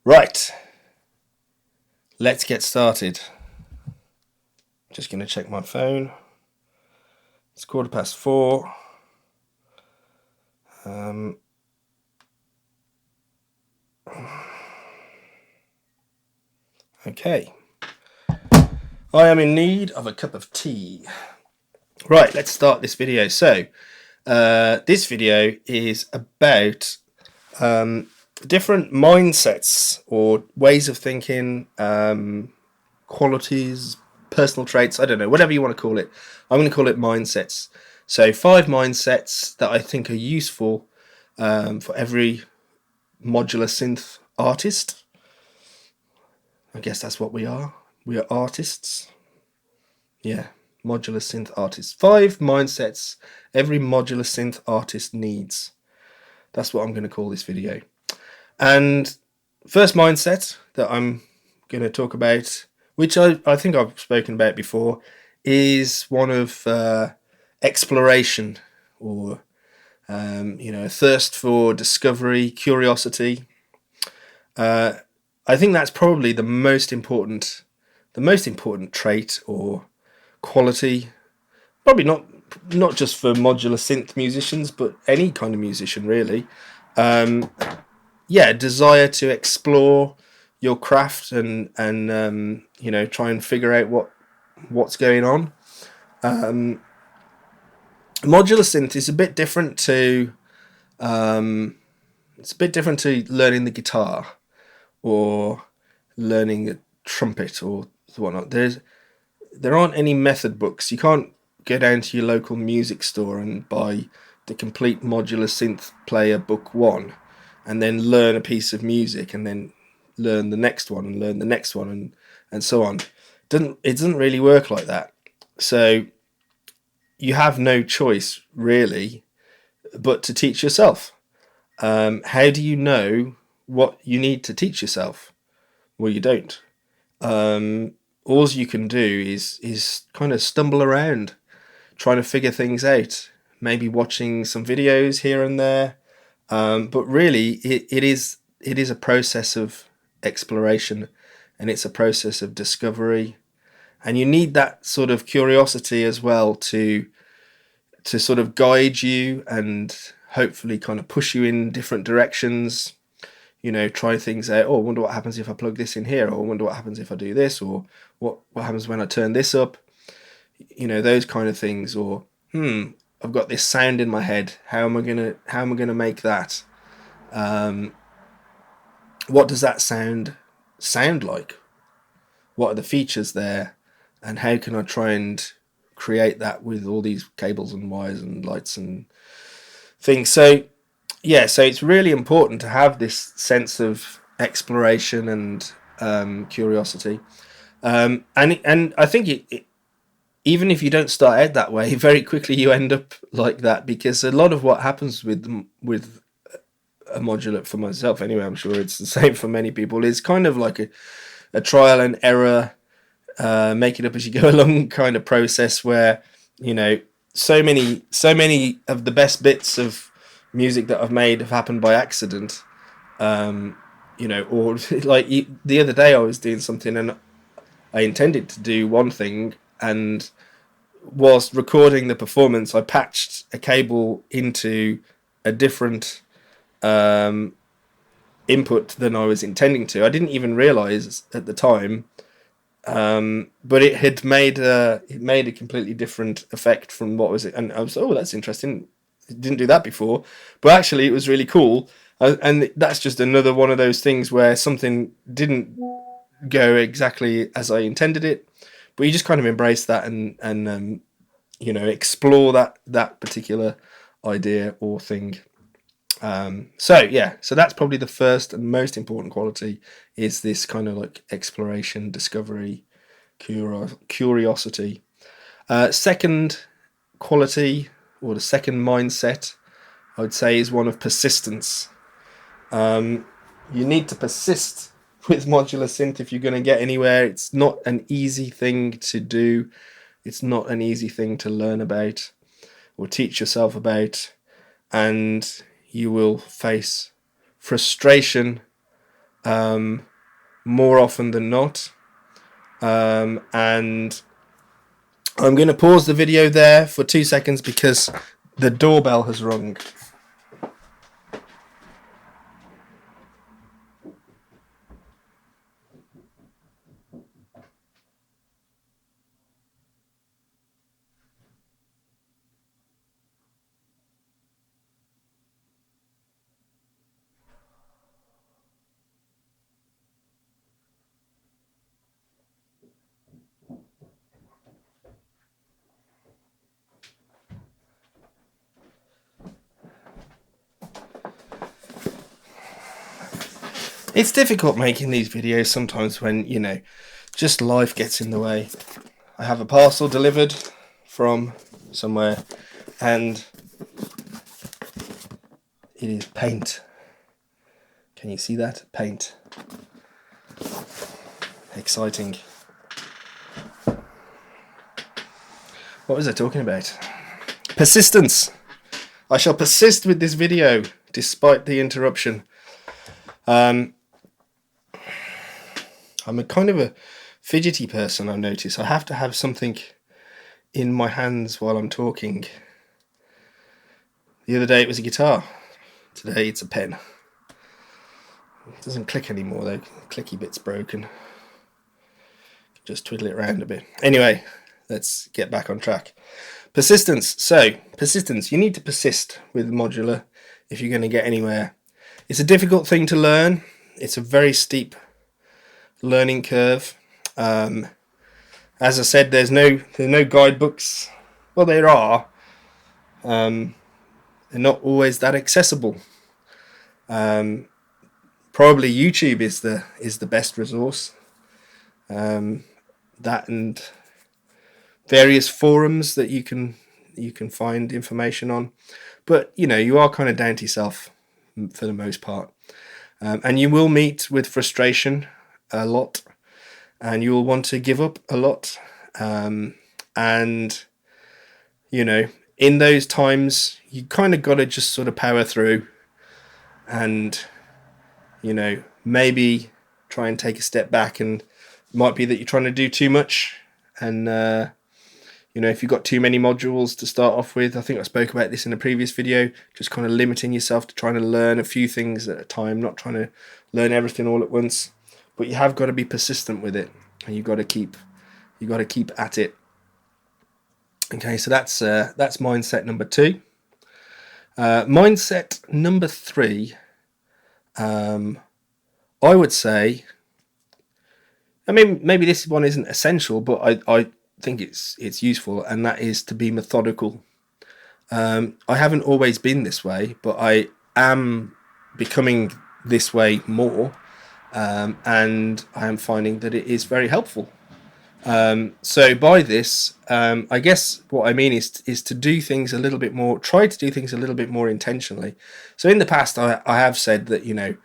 Right, let's get started. Just going to check my phone. It's 4:15. Okay. I am in need of a cup of tea. Right, let's start this video. So, this video is about different mindsets or ways of thinking, qualities, personal traits, I don't know, whatever you want to call it. I'm going to call it mindsets. So 5 mindsets that I think are useful for every modular synth artist. I guess that's what we are. We are artists. Yeah, modular synth artists. 5 mindsets every modular synth artist needs. That's what I'm going to call this video. And first mindset that I'm going to talk about, which I think I've spoken about before, is one of exploration, or a thirst for discovery, curiosity. I think that's probably the most important trait or quality. Probably not just for modular synth musicians, but any kind of musician really. Desire to explore your craft and try and figure out what's going on. Modular synth is a bit different to learning the guitar or learning the trumpet or whatnot. There aren't any method books. You can't go down to your local music store and buy the complete modular synth player book 1 and then learn a piece of music and then learn the next one and learn the next one and so on. It doesn't really work like that. So you have no choice really but to teach yourself. How do you know what you need to teach yourself? Well, you don't. All you can do is kind of stumble around trying to figure things out, maybe watching some videos here and there, but really it is a process of exploration, and it's a process of discovery, and you need that sort of curiosity as well to sort of guide you and hopefully kind of push you in different directions. Try things out. Oh, I wonder what happens if I plug this in here, or I wonder what happens if I do this, or what happens when I turn this up. Those kind of things. Or I've got this sound in my head. How am I gonna make that? What does that sound like? What are the features there, and how can I try and create that with all these cables and wires and lights and things? So it's really important to have this sense of exploration and curiosity. And I think even if you don't start out that way, very quickly you end up like that, because a lot of what happens with a modular, for myself anyway, I'm sure it's the same for many people, is kind of like a trial and error, make it up as you go along kind of process, where so many of the best bits of music that I've made have happened by accident. Or like the other day I was doing something and I intended to do one thing, and whilst recording the performance I patched a cable into a different input than I was intending to. I didn't even realise at the time, but it had made a completely different effect from what was it, and I was, oh, that's interesting. Didn't do that before, but actually it was really cool. And that's just another one of those things where something didn't go exactly as I intended it, but you just kind of embrace that and explore that particular idea or thing. So that's probably the first and most important quality, is this kind of like exploration, discovery, curiosity. Second quality, or the second mindset, I would say, is one of persistence. You need to persist with modular synth if you're going to get anywhere. It's not an easy thing to do. It's not an easy thing to learn about or teach yourself about, and you will face frustration more often than not. And I'm going to pause the video there for 2 seconds because the doorbell has rung. It's difficult making these videos sometimes when, you know, just life gets in the way. I have a parcel delivered from somewhere and it is paint. Can you see that? Paint. Exciting. What was I talking about? Persistence. I shall persist with this video despite the interruption. I'm a kind of a fidgety person, I've noticed. I have to have something in my hands while I'm talking. The other day it was a guitar. Today it's a pen. It doesn't click anymore though. The clicky bit's broken. Just twiddle it around a bit. Anyway, let's get back on track. Persistence. So, persistence. You need to persist with modular if you're going to get anywhere. It's a difficult thing to learn. It's a very steep learning curve. As I said, there's no guidebooks. Well, there are. They're not always that accessible. Probably YouTube is the best resource. That and various forums that you can find information on, but you know, you are kind of down to yourself for the most part, and you will meet with frustration a lot, and you will want to give up a lot, and you know, in those times you kind of got to just sort of power through and, you know, maybe try and take a step back. And it might be that you're trying to do too much, and you know, if you've got too many modules to start off with, I think I spoke about this in a previous video, just kind of limiting yourself to trying to learn a few things at a time, not trying to learn everything all at once. But you have got to be persistent with it, and you've got to keep at it. Okay, so that's mindset number 2. Mindset number 3, I would say, I mean, maybe this one isn't essential, but I think it's useful, and that is to be methodical. I haven't always been this way, but I am becoming this way more, and I am finding that it is very helpful. So by this, I guess what I mean is to do things a little bit more, try to do things a little bit more intentionally. So in the past, I have said that, you know,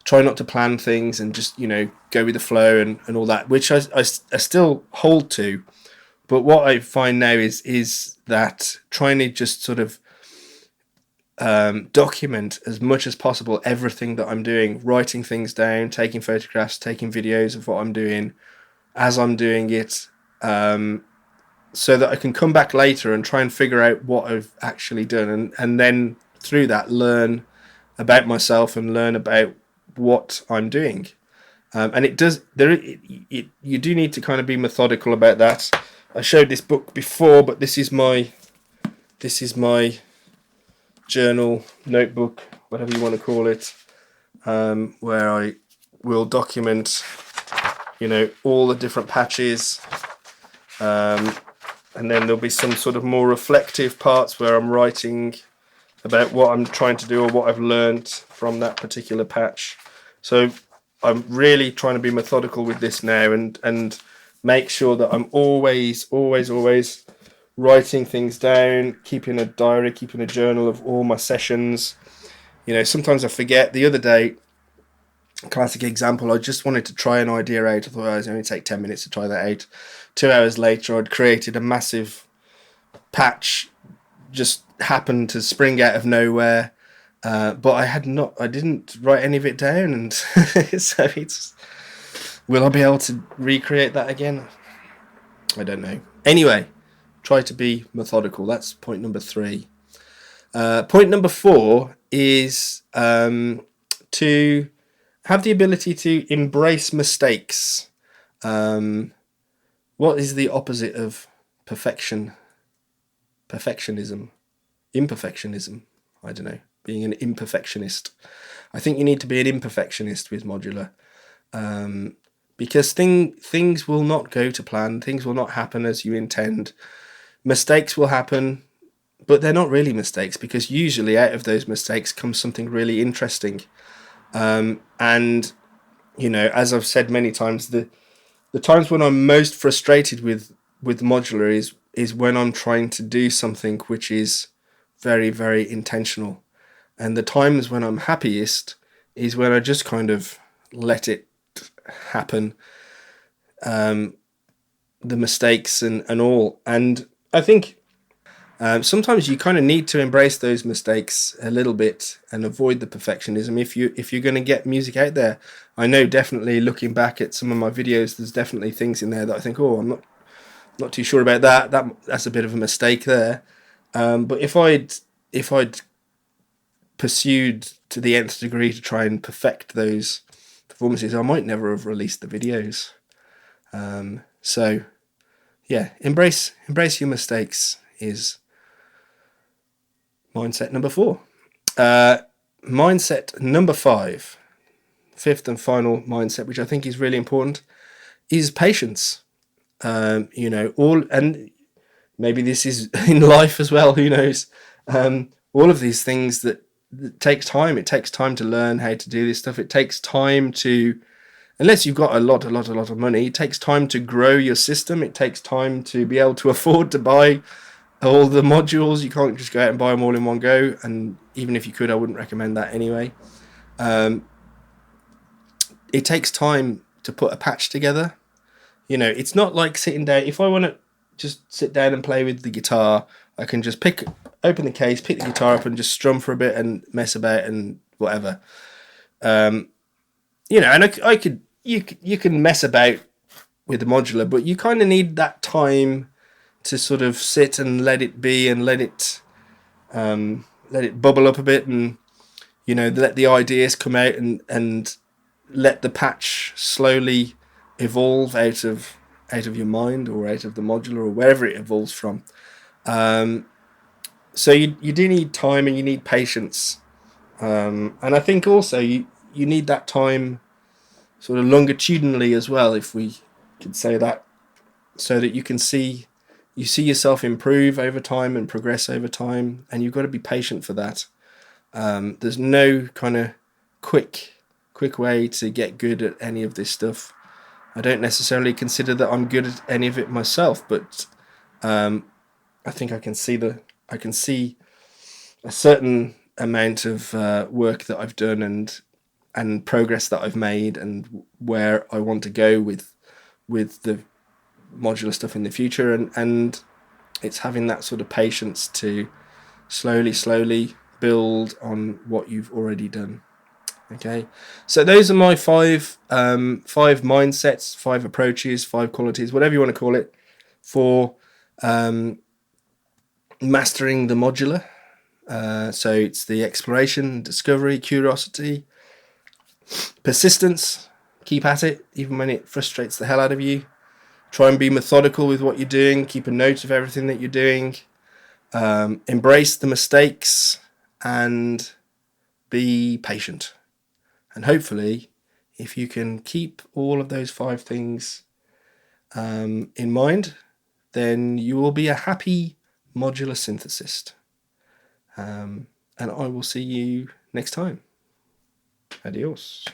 try not to plan things and just, you know, go with the flow and all that, which I still hold to. But what I find now is that trying to just sort of document as much as possible everything that I'm doing, writing things down, taking photographs, taking videos of what I'm doing as I'm doing it, so that I can come back later and try and figure out what I've actually done, and then through that learn about myself and learn about what I'm doing. And it does you do need to kind of be methodical about that. I showed this book before, but this is my journal, notebook, whatever you want to call it, where I will document, you know, all the different patches, and then there'll be some sort of more reflective parts where I'm writing about what I'm trying to do or what I've learned from that particular patch. So I'm really trying to be methodical with this now, and make sure that I'm always writing things down, keeping a diary, keeping a journal of all my sessions. You know, sometimes I forget. The other day, classic example, I just wanted to try an idea out. I thought it was only take 10 minutes to try that out. 2 hours later, I'd created a massive patch, just happened to spring out of nowhere, but I didn't write any of it down, and so it's. Will I be able to recreate that again? I don't know. Anyway, try to be methodical. That's point number 3. Point number 4 is to have the ability to embrace mistakes. What is the opposite of perfection? Perfectionism. Imperfectionism. I don't know. Being an imperfectionist. I think you need to be an imperfectionist with modular. Because things will not go to plan. Things will not happen as you intend. Mistakes will happen, but they're not really mistakes, because usually out of those mistakes comes something really interesting. And, you know, as I've said many times, the times when I'm most frustrated with modular is when I'm trying to do something which is very, very intentional. And the times when I'm happiest is when I just kind of let it happen, the mistakes and all. And I think sometimes you kind of need to embrace those mistakes a little bit and avoid the perfectionism if you're going to get music out there. I know definitely, looking back at some of my videos, there's definitely things in there that I think, oh, I'm not too sure about that. That's a bit of a mistake there. But if I'd pursued to the nth degree to try and perfect those performances, I might never have released the videos. So yeah, embrace your mistakes is mindset number 4. Mindset number 5, fifth and final mindset, which I think is really important, is patience. You know, and maybe this is in life as well, who knows. All of these things that takes time. It takes time to learn how to do this stuff. It takes time to, unless you've got a lot of money, it takes time to grow your system. It takes time to be able to afford to buy all the modules. You can't just go out and buy them all in one go. And even if you could, I wouldn't recommend that anyway. It takes time to put a patch together. You know, it's not like sitting down. If I want to just sit down and play with the guitar, I can just open the case, pick the guitar up and just strum for a bit and mess about and whatever. You know, and you can mess about with the modular, but you kind of need that time to sort of sit and let it be and let it bubble up a bit, and, you know, let the ideas come out and let the patch slowly evolve out of your mind or out of the modular or wherever it evolves from. So you do need time and you need patience. And I think also you need that time sort of longitudinally as well, if we could say that, so that you see yourself improve over time and progress over time, and you've got to be patient for that. There's no kind of quick way to get good at any of this stuff. I don't necessarily consider that I'm good at any of it myself, but I think I can see a certain amount of work that I've done and progress that I've made, and where I want to go with the modular stuff in the future, and it's having that sort of patience to slowly build on what you've already done. Okay, so those are my 5 mindsets, 5 approaches, 5 qualities, whatever you want to call it, for mastering the modular. So it's the exploration, discovery, curiosity, persistence. Keep at it even when it frustrates the hell out of you. Try and be methodical with what you're doing. Keep a note of everything that you're doing. Embrace the mistakes and be patient. And hopefully, if you can keep all of those 5 things in mind, then you will be a happy modular synthesist. And I will see you next time. Adios.